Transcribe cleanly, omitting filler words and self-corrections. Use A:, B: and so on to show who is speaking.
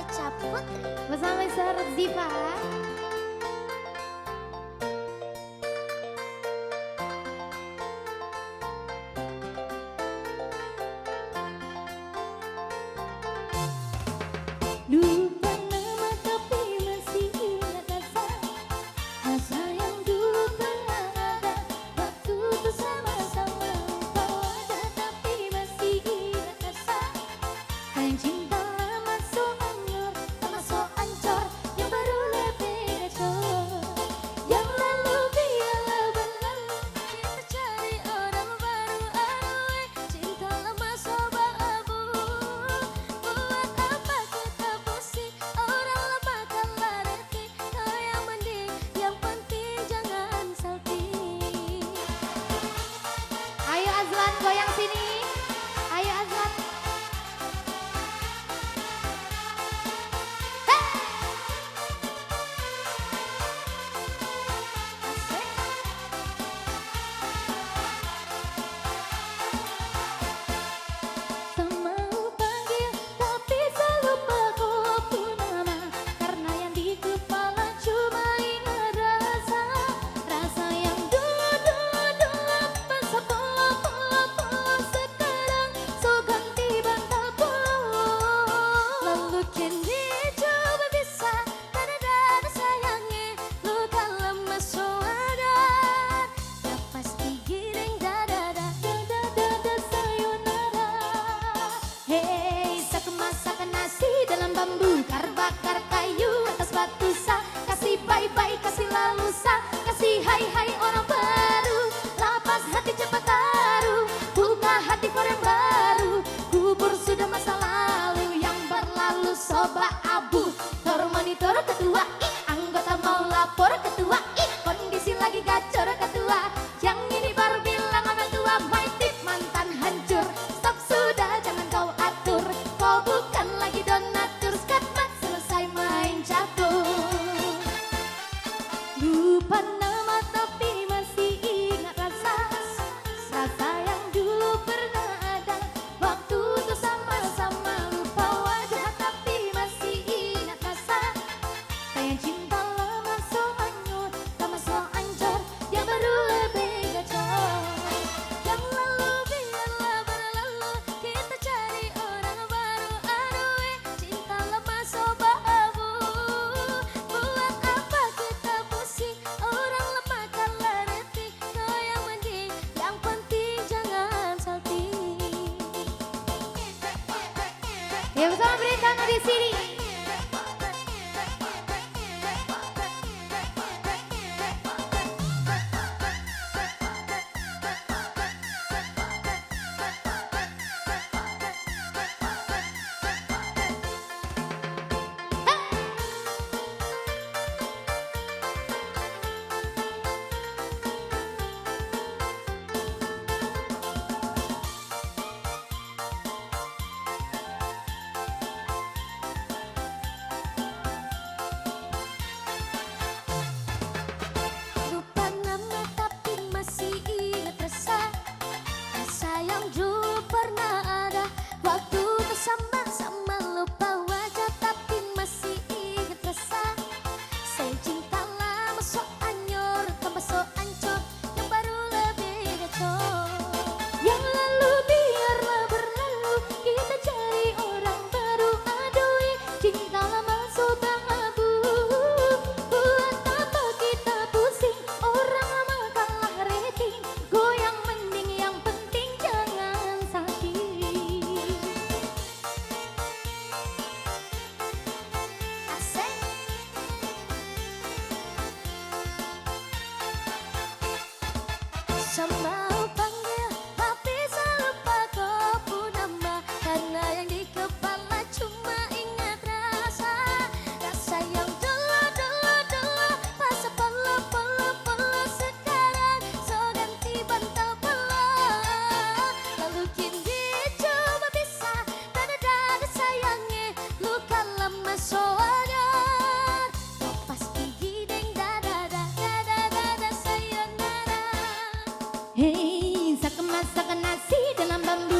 A: Ica Putri
B: bersama Mr. Ziva. Lupa nama tapi masih ingat rasa, rasa yang dulu pernah ada. Waktu itu sama-sama lupa wajah tapi masih ingat rasa. Sayang cinta lama so anyur, sama so ancur, yang baru lebih gacor. Yang lalu biarlah berlalu, kita cari orang baru. Aduh, cinta lama so abu. Buat apa kita pusing, orang lama kalah detik. Kau yang mending, yang penting jangan salting. Ayo Azlan goyang sini, ayo Azlan. Semau panggil tapi selalu lupa nama, karena yang di kepala cuma ingat rasa, rasa yang dulu masa pola sekarang so ganti bantal pulau. Lalu kini coba bisa dada sayangnya, luka lama so ada. Ya pasti giring dada sayonara. Hey, sak nasi dalam bambu, bakar kayu atas batu sa. Kasih bye-bye, kasih lalu sa, kasih hai-hai orang baru. Lapas hati cepat taruh, buka hati for yang baru. Kubur sudah masa lalu yang berlalu soba abu. Tor monitor ketua, anggota mau lapor ketua, kondisi lagi gacor ketua. Yang ini baru bilang orang tua, my tip mantan hancur. Stop sudah jangan kau atur, kau bukan lagi donatur. Skatmat selesai main catur. Lupa nama tapi masih ingat rasa, rasa yang dulu pernah ada. Waktu itu sama-sama lupa wajah tapi masih ingat rasa. Sayang cinta lama so anyur, sama so ancur, yang baru lebih gacor. Yang lalu biarlah berlalu, kita cari orang baru. Aduh, cinta lama so abu. Buat apa kita pusing, orang lama kalah detik. Kau yang mending, yang penting jangan salting. Ya bersama Britana di sini. Lupa nama tapi masih ingat rasa, rasa yang dulu pernah ada. Waktu itu sama-sama lupa wajah tapi masih ingat rasa. Sayang cinta lama so anyur, tambah so ancur, yang baru lebih gacor. Yang lalu biarlah berlalu, kita cari orang baru. Aduh, cinta lama so abu. Buat apa kita pusing, orang lama kalah rating. Goyang mending, yang penting jangan sakit. Asik. Semau panggil tapi selalu lupa nama, karena yang di kepala cuma ingat rasa, rasa yang dulu masa pola sekarang so ganti bantal pulau. Lalu kini coba bisa dada sayangnya, luka lama so ada. Pasti giring dada sayonara. Hey, sak nasi dalam bambu,